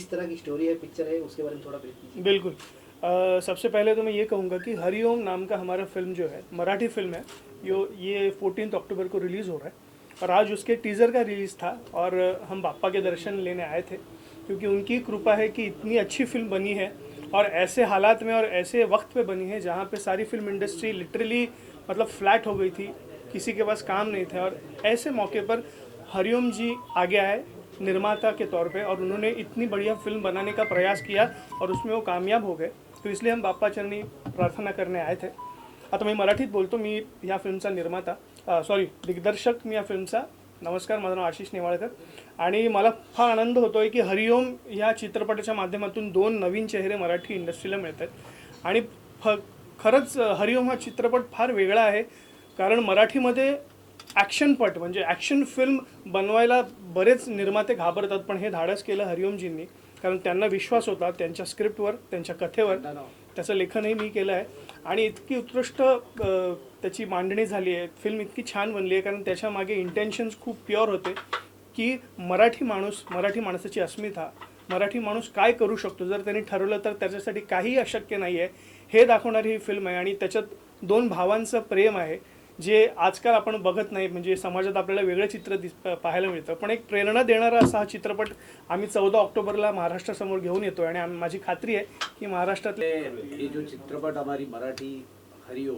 किस तरह की स्टोरी है, पिक्चर है, उसके बारे में थोड़ा ब्रीफ कीजिए। बिल्कुल। सबसे पहले तो मैं ये कहूँगा कि हरिओम नाम का हमारा फिल्म जो है, मराठी फिल्म है, ये 14 अक्टूबर को रिलीज़ हो रहा है। और आज उसके टीज़र का रिलीज़ था और हम बाप्पा के दर्शन लेने आए थे, क्योंकि उनकी कृपा है कि इतनी अच्छी फिल्म बनी है और ऐसे हालात में और ऐसे वक्त पे बनी है जहाँ पे सारी फिल्म इंडस्ट्री लिटरली मतलब फ्लैट हो गई थी, किसी के पास काम नहीं था। और ऐसे मौके पर हरिओम जी आगे आए निर्माता के तौर पे और उन्होंने इतनी बढ़िया फिल्म बनाने का प्रयास किया और उसमें वो कामयाब हो गए। तो इसलिए हम बाप्पा चरणी प्रार्थना करने आए थे. आता मी मराठीत बोलतो. मी ह्या फिल्मचा निर्माता सॉरी दिग्दर्शक मी या फिल्मचा. नमस्कार, माझं नाव आशिष नेवाळकर आणि मला फार आनंद होतो आहे की हरिओम ह्या चित्रपटाच्या माध्यमातून दोन नवीन चेहरे मराठी इंडस्ट्रीला मिळत आहेत. आणि खरंच हरिओम हा चित्रपट फार वेगळा आहे, कारण मराठीमध्ये ॲक्शनपट म्हणजे ॲक्शन फिल्म बनवायला बरेच निर्माते घाबरतात, पण हे धाडस केलं हरिओमजींनी, कारण त्यांना विश्वास होता त्यांच्या स्क्रिप्टवर, त्यांच्या कथेवर. त्याचं लेखनही मी केलं आहे आणि इतकी उत्कृष्ट त्याची मांडणी झाली आहे, फिल्म इतकी छान बनली आहे, कारण त्याच्या मागे इंटेन्शन्स खूप प्युअर होते की मराठी माणूस, मराठी माणसाची अस्मिता, मराठी माणूस काय करू शकतो, जर त्यांनी ठरवलं तर त्याच्यासाठी काहीही अशक्य नाही आहे हे दाखवणारी ही फिल्म आहे. आणि त्याच्यात दोन भावांचं प्रेम आहे जे आजकाल आपण बघत नाही, म्हणजे समाजात आपल्याला वेगळं चित्र पाहायला मिळतं. पण एक प्रेरणा देणारा असा हा चित्रपट आम्ही 14 ऑक्टोबरला महाराष्ट्रासमोर घेऊन येतो आणि माझी खात्री आहे की महाराष्ट्रातले ये जो चित्रपट हमारी मराठी हरिओम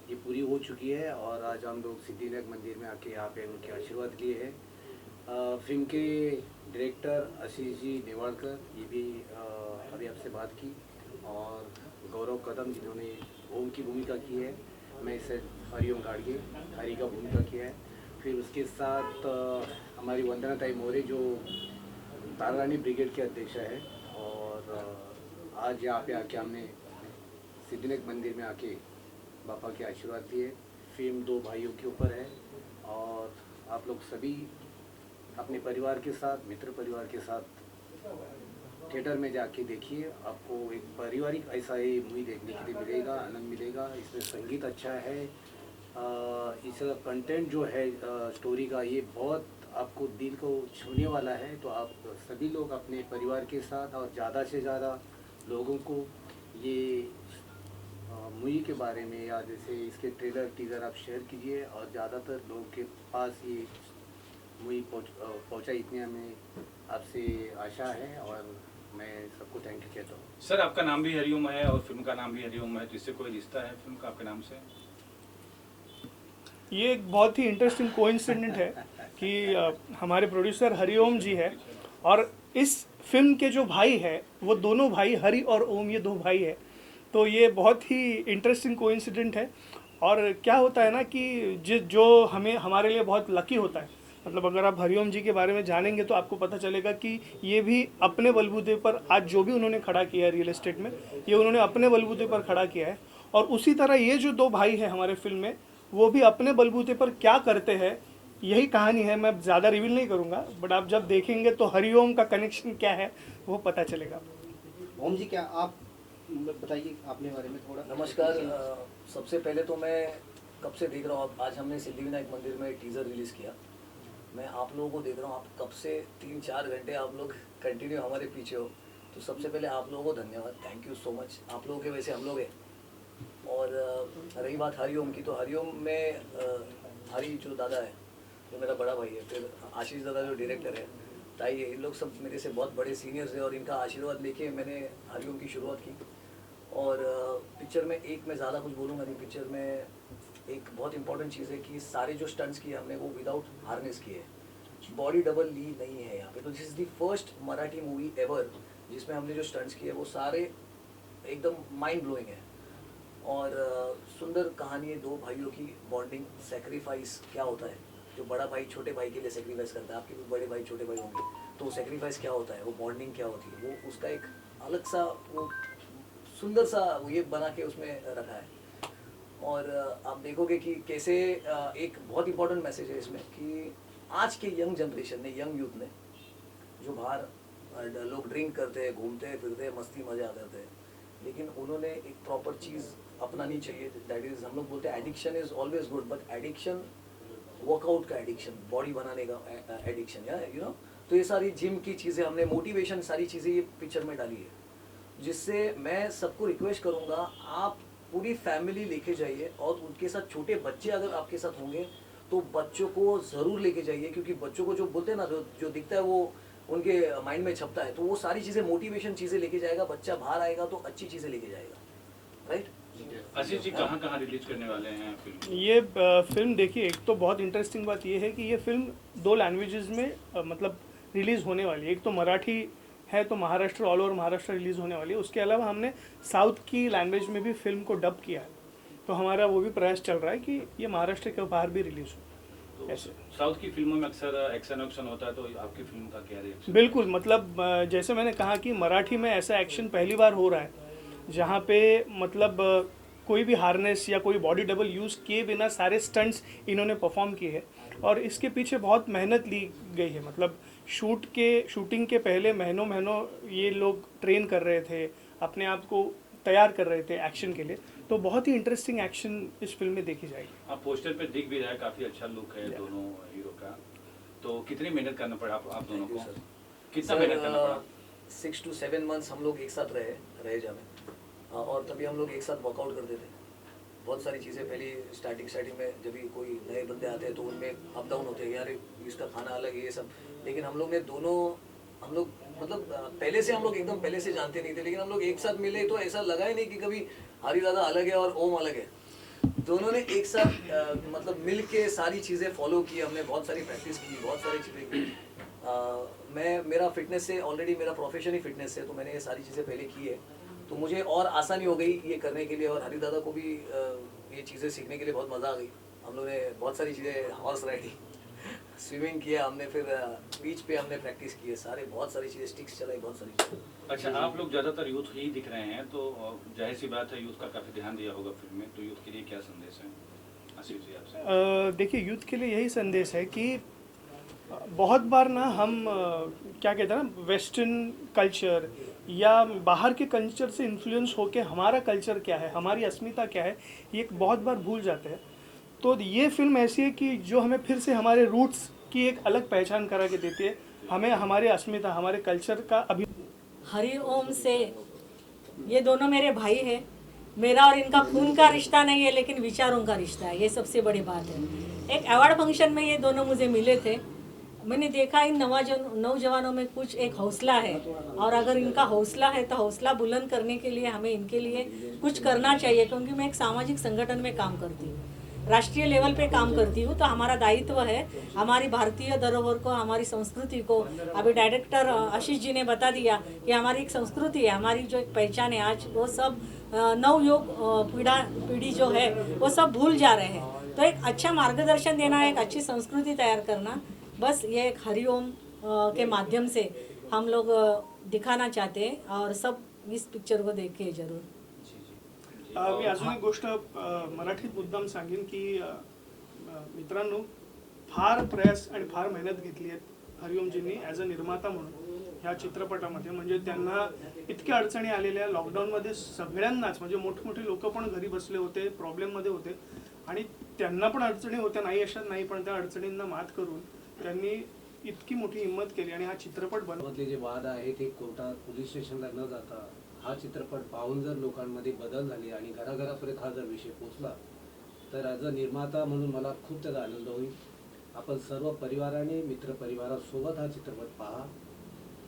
ये पूरी हो चुकी है और आज हम लोग सिद्धिविनायक मंदिर में आके यहाँ पे उनके आशीर्वाद लिए हैं। फिल्म के डायरेक्टर आशीष जी नेवाड़कर, ये भी अभी आपसे बात की, और गौरव कदम जिन्होंने ओम की भूमिका की है, मैं इसे हरिओम गाड़गे हरि का भूमिका किया है। फिर उसके साथ हमारी वंदनाताई मोरे जो तारारानी ब्रिगेड के अध्यक्ष है, और आज यहाँ पे आके हमने सिद्धिविनायक मंदिर में आके बापा के आशीर्वाद दिए। फिल्म दो भाइयों के ऊपर है और आप लोग सभी अपने परिवार के साथ, मित्र परिवार के साथ थिएटर में जाके देखिए, आपको एक पारिवारिक ऐसा ही मूवी देखने के लिए मिलेगा, आनंद मिलेगा। इसमें संगीत अच्छा है, इसका कंटेंट जो है स्टोरी का, ये बहुत आपको दिल को छूने वाला है। तो आप सभी लोग अपने परिवार के साथ और ज़्यादा से ज़्यादा लोगों को ये मूवी के बारे में, या जैसे इसके ट्रेलर टीज़र आप शेयर कीजिए और ज़्यादातर लोगों के पास ये मूवी पहुँचा, इतने हमें आपसे आशा है और मैं सबको थैंक यू कहता हूँ। सर, आपका नाम भी हरिओम है और फिल्म का नाम भी हरिओम है, तो इससे कोई रिश्ता है फिल्म का आपके नाम से? ये एक बहुत ही इंटरेस्टिंग कोइंसिडेंट है कि हमारे प्रोड्यूसर हरिओम जी है और इस फिल्म के जो भाई है वो दोनों भाई हरि और ओम, ये दो भाई है। तो ये बहुत ही इंटरेस्टिंग कोइंसिडेंट है। और क्या होता है ना कि जो हमें हमारे लिए बहुत लकी होता है, मतलब अगर आप हरिओम जी के बारे में जानेंगे तो आपको पता चलेगा कि ये भी अपने बलबूते पर आज जो भी उन्होंने खड़ा किया है रियल एस्टेट में, ये उन्होंने अपने बलबूते पर खड़ा किया है। और उसी तरह ये जो दो भाई हैं हमारे फिल्म में, वो भी अपने बलबूते पर क्या करते हैं, यही कहानी है। मैं ज़्यादा रिवील नहीं करूँगा, बट आप जब देखेंगे तो हरिओम का कनेक्शन क्या है वो पता चलेगा। ओम जी, क्या आप बताइए अपने बारे में थोड़ा। नमस्कार। सबसे पहले तो मैं कब से देख रहा हूँ, आज हमने सिद्धिविनायक मंदिर में टीज़र रिलीज़ किया। मैं आप लोगों को देख रहा हूँ, आप कब से 3-4 घंटे आप लोग कंटिन्यू हमारे पीछे हो, तो सबसे पहले आप लोगों को धन्यवाद, थैंक यू सो मच। आप लोगों के वैसे हम लोग हैं। और रही बात हरिओम की, तो हरिओम में हरि जो दादा है, जो मेरा बड़ा भाई है, फिर आशीष दादा जो डायरेक्टर है, ताई है, इन लोग सब मेरे से बहुत बड़े सीनियर्स हैं और इनका आशीर्वाद लेके मैंने हरिओम की शुरुआत की। और पिक्चर में मैं ज़्यादा कुछ बोलूँगा नहीं। पिक्चर में एक बहुत इंपॉर्टेंट चीज़ है कि सारे जो स्टंट्स किए हमने वो विदाउट हार्नेस किए, बॉडी डबल ली नहीं है यहाँ पे। तो this is the first Marathi movie ever जिसमें हमने जो स्टंट्स किए वो सारे एकदम माइंड ब्लोइंग है। और सुंदर कहानी है, दो भाइयों की बॉन्डिंग, सेक्रीफाइस क्या होता है, जो बड़ा भाई छोटे भाई के लिए सेक्रीफाइस करता है, आपके भी बड़े भाई छोटे भाई होंगे, तो सेक्रीफाइस क्या होता है, वो बॉन्डिंग क्या होती है, वो उसका एक अलग सा, वो सुंदर सा वो ये बना के उसमें रखा है। और आप देखोगे कि कैसे एक बहुत इंपॉर्टेंट मैसेज है इसमें कि आज के यंग जनरेशन ने, यंग यूथ ने, जो बाहर लोग ड्रिंक करते हैं, घूमते हैं, फिरते हैं, मस्ती मजा करते हैं, लेकिन उन्होंने एक प्रॉपर चीज़ अपनानी चाहिए। दैट इज़, हम लोग बोलते हैं addiction is always good, but addiction workout का एडिक्शन, बॉडी बनाने का एडिक्शन, या यू नो, तो ये सारी जिम की चीज़ें हमने, मोटिवेशन सारी चीज़ें ये पिक्चर में डाली है, जिससे मैं सबको रिक्वेस्ट करूँगा आप पूरी फैमिली लेके जाइए, और उनके साथ छोटे बच्चे अगर आपके साथ होंगे तो बच्चों को ज़रूर लेके जाइए, क्योंकि बच्चों को जो बोलते हैं ना, जो दिखता है वो उनके माइंड में छपता है, तो वो सारी चीज़ें मोटिवेशन चीज़ें लेके जाएगा, बच्चा बाहर आएगा तो अच्छी चीज़ें लेके जाएगा, राइट। आशीष जी कहाँ कहाँ रिलीज करने वाले हैं फिल्म? ये फिल्म देखिए, एक तो बहुत इंटरेस्टिंग बात ये है कि ये फिल्म 2 लैंग्वेजेस में मतलब रिलीज़ होने वाली है। एक तो मराठी है, तो Maharashtra, all over Maharashtra release होने वाली है। उसके अलावा हमने साउथ की लैंग्वेज में भी फिल्म को डब किया है, तो हमारा वो भी प्रयास चल रहा है कि ये महाराष्ट्र के बाहर भी रिलीज़ हो। तो ऐसे साउथ की फिल्मों में अक्सर एक्शन होता है, तो आपकी फिल्म का क्या रिएक्शन? बिल्कुल, मतलब जैसे मैंने कहा कि मराठी में ऐसा एक्शन पहली बार हो रहा है जहाँ पे मतलब कोई भी हार्नेस या कोई बॉडी डबल यूज़ किए बिना सारे स्टंट्स इन्होंने परफॉर्म किए हैं, और इसके पीछे बहुत मेहनत ली गई है। मतलब शूटिंग के पहले महीनों ये लोग ट्रेन कर रहे थे, अपने आप को तैयार कर रहे थे एक्शन के लिए, तो बहुत ही इंटरेस्टिंग एक्शन इस फिल्म में देखी जाएगी। आप पोस्टर पे दिख भी रहा है, काफी अच्छा लुक है दोनों हीरो का। तो कितनी मेहनत करना पड़ा आप दोनों को? कितना मेहनत करना पड़ा? 6 to 7 months हम लोग एक साथ रहे जामे, और तभी हम लोग एक साथ वर्कआउट करते थे। बहुत सारी चीज़ें पहले स्टार्टिंग में जब भी कोई नए बंदे आते हैं तो उनमें अप डाउन होते हैं, यार इसका खाना अलग है ये सब, लेकिन हम लोग मतलब पहले से हम लोग एकदम पहले से जानते नहीं थे, लेकिन हम लोग एक साथ मिले तो ऐसा लगा ही नहीं कि कभी हरी दादा अलग है और ओम अलग है। दोनों ने एक साथ मतलब मिल के सारी चीज़ें फॉलो की, हमने बहुत सारी प्रैक्टिस की, बहुत सारी चीज़ें की। मेरा फिटनेस से ऑलरेडी मेरा प्रोफेशन ही फिटनेस है, तो मैंने ये सारी चीज़ें पहले की है, तो मुझे और आसानी हो गई ये करने के लिए, और हरी दादा को भी ये चीज़ें सीखने के लिए बहुत मज़ा आ गई। हम लोग ने बहुत सारी चीज़ें, हॉर्स राइडिंग, स्विमिंग किया हमने, फिर बीच पे हमने प्रैक्टिस की है, बहुत सारी चीज़ें, स्टिक्स चलाई, बहुत सारी चीज़ें। अच्छा, आप लोग ज्यादातर यूथ ही दिख रहे हैं, तो जाहिर सी बात है यूथ का काफी ध्यान दिया होगा फिल्म में, तो यूथ के लिए क्या संदेश है आशीष जी आपसे? देखिए, यूथ के लिए यही संदेश है कि बहुत बार ना हम क्या कहते हैं ना, वेस्टर्न कल्चर या बाहर के कल्चर से इन्फ्लुएंस होके हमारा कल्चर क्या है, हमारी अस्मिता क्या है, ये बहुत बार भूल जाते हैं। तो ये फिल्म ऐसी है कि जो हमें फिर से हमारे रूट्स की एक अलग पहचान करा के देती है, हमें हमारे अस्मिता, हमारे कल्चर का अभी। हरिओम से ये दोनों मेरे भाई हैं, मेरा और इनका खून का रिश्ता नहीं है, लेकिन विचारों का रिश्ता है, ये सबसे बड़ी बात है। एक अवार्ड फंक्शन में ये दोनों मुझे मिले थे, मैंने देखा इन नौजवानों में कुछ एक हौसला है, और अगर इनका हौसला है तो हौसला बुलंद करने के लिए हमें इनके लिए कुछ करना चाहिए, क्योंकि मैं एक सामाजिक संगठन में काम करती हूँ, राष्ट्रीय लेवल पे काम करती हूँ, तो हमारा दायित्व है हमारी भारतीय धरोहर को, हमारी संस्कृति को। अभी डायरेक्टर आशीष जी ने बता दिया कि हमारी एक संस्कृति है, हमारी जो एक पहचान है, आज वो सब नवयुग पीढ़ी जो है वो सब भूल जा रहे हैं। तो एक अच्छा मार्गदर्शन देना, एक अच्छी संस्कृति तैयार करना, बस ये एक हरिओम के माध्यम से हम लोग दिखाना चाहते हैं, और सब इस पिक्चर को देखे जरूर। मी अजून एक गोष्ट मराठीत मुद्दाम सांगेन की मित्रांनो, फार प्रयास आणि फार मेहनत घेतली आहे हरिओमजींनी ॲज अ निर्माता म्हणून ह्या चित्रपटामध्ये। म्हणजे त्यांना इतक्या अडचणी आलेल्या, लॉकडाऊनमध्ये सगळ्यांनाच, म्हणजे मोठमोठे लोक पण घरी बसले होते, प्रॉब्लेममध्ये होते, आणि त्यांना पण अडचणी होत्या, नाही अशात नाही, पण त्या अडचणींना मात करून त्यांनी इतकी मोठी हिंमत केली आणि हा चित्रपट बनवले। जे वाद आहे ते कोर्टात, पोलीस स्टेशनला न जाता हा चित्रपट पाहून जर लोकांमध्ये बदल झाले आणि घराघरापर्यंत हा जर विषय पोचला, तर ॲज अ निर्माता म्हणून मला खूप त्याचा आनंद होईल। आपण सर्व परिवाराने, मित्रपरिवारासोबत हा चित्रपट पहा।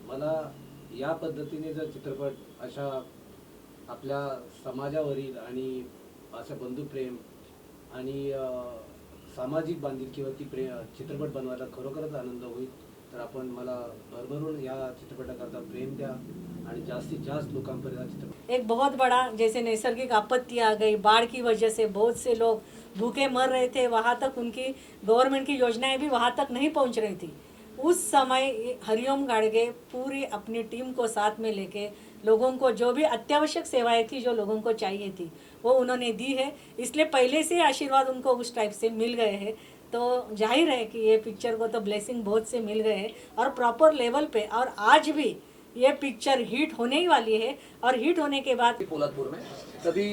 मला या पद्धतीने जर चित्रपट अशा आपल्या समाजावरील आणि असं बंधुप्रेम आणि सामाजिक बांधिलकीवरती चित्रपट बनवायला खरोखरच आनंद होईल। तर आपण मला भरभरून या चित्रपटाकरता प्रेम द्या आणि जास्तीत जास्त लोकांपर्यंत हा चित्रपट। एक बहुत बड़ा, जैसे नैसर्गिक आपत्ति आ गई, बाढ़ की वजह से बहुत से लोग भूखे मर रहे थे, वहाँ तक उनकी गवर्नमेंट की योजनाएं भी वहाँ तक नहीं पहुँच रही थी। उस समय हरिओम गाड़गे पूरी अपनी टीम को साथ में लेके लोगों को जो भी अत्यावश्यक सेवाएं थी, जो लोगों को चाहिए थी, वो उन्होंने दी है। इसलिए पहले से आशीर्वाद उनको उस टाइप से मिल गए हैं, तो जाहिर है कि ये पिक्चर को तो ब्लेसिंग बहुत से मिल गए हैं, और प्रॉपर लेवल पे, और आज भी ये पिक्चर हिट होने ही वाली है, और हिट होने के बाद पोलादपुर में तभी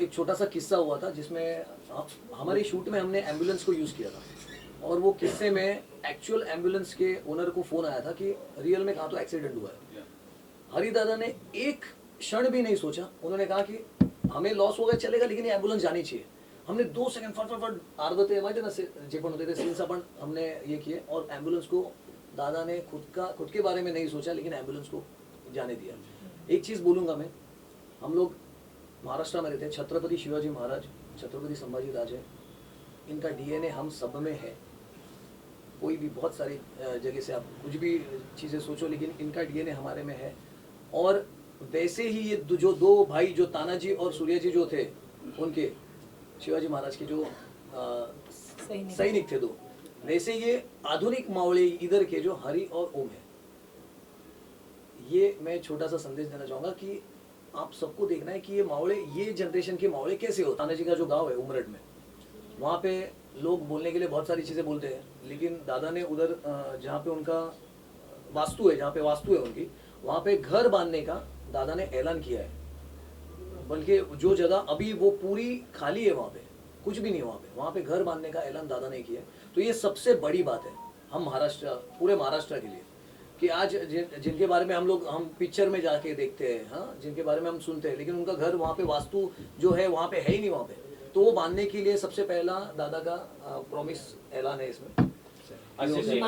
एक छोटा सा किस्सा हुआ था, जिसमें हमारे शूट में हमने एम्बुलेंस को यूज़ किया था। और वो किस्से में एक्चुअल एम्बुलेंस के ओनर को फोन आया था कि रियल में कहाँ तो एक्सीडेंट हुआ है। हरी दादा ने एक क्षण भी नहीं सोचा, उन्होंने कहा कि हमें लॉस हो गया चलेगा लेकिन ये एम्बुलेंस जानी चाहिए। हमने 2 सेकंड फट अर्ध ते माहिती ना जे पण होते ते सीन्स अपन हमने ये किए और एम्बुलेंस को दादा ने खुद के बारे में नहीं सोचा लेकिन एम्बुलेंस को जाने दिया। एक चीज़ बोलूँगा मैं, हम लोग महाराष्ट्र में रहते हैं, छत्रपति शिवाजी महाराज, छत्रपति संभाजी राजे, इनका डीएनए हम सब में है। कोई भी बहुत सारी जगह से आप कुछ भी चीज़ें सोचो लेकिन इनका डीएनए हमारे में है। और वैसे ही ये जो 2 भाई जो तानाजी और सूर्याजी जो थे, उनके शिवाजी महाराज के जो सैनिक थे 2, वैसे ये आधुनिक मावळे इधर के जो हरि और ओम है। ये मैं छोटा सा संदेश देना चाहूँगा कि आप सबको देखना है कि ये मावळे, ये जनरेशन के मावळे कैसे हो। तानाजी का जो गांव है उमरठ में, वहाँ पे लोग बोलने के लिए बहुत सारी चीज़ें बोलते हैं, लेकिन दादा ने उधर जहाँ पे उनका वास्तु है, जहाँ पे वास्तु है उनकी, वहाँ पे घर बांधने का दादा ने ऐलान किया है। बल्कि जो जगह अभी वो पूरी खाली है, वहाँ पे कुछ भी नहीं है, वहाँ पे घर बांधने का ऐलान दादा ने किया है। तो ये सबसे बड़ी बात है हम महाराष्ट्र, पूरे महाराष्ट्र के लिए, कि आज जिनके बारे में हम पिक्चर में जाके देखते हैं, हाँ, जिनके बारे में हम सुनते हैं, लेकिन उनका घर वहाँ पे वास्तु जो है वहाँ पे है ही नहीं वहाँ पे, तो वो बांधने के लिए सबसे पहला दादा का प्रॉमिस ऐलान है इसमें। आशीष जी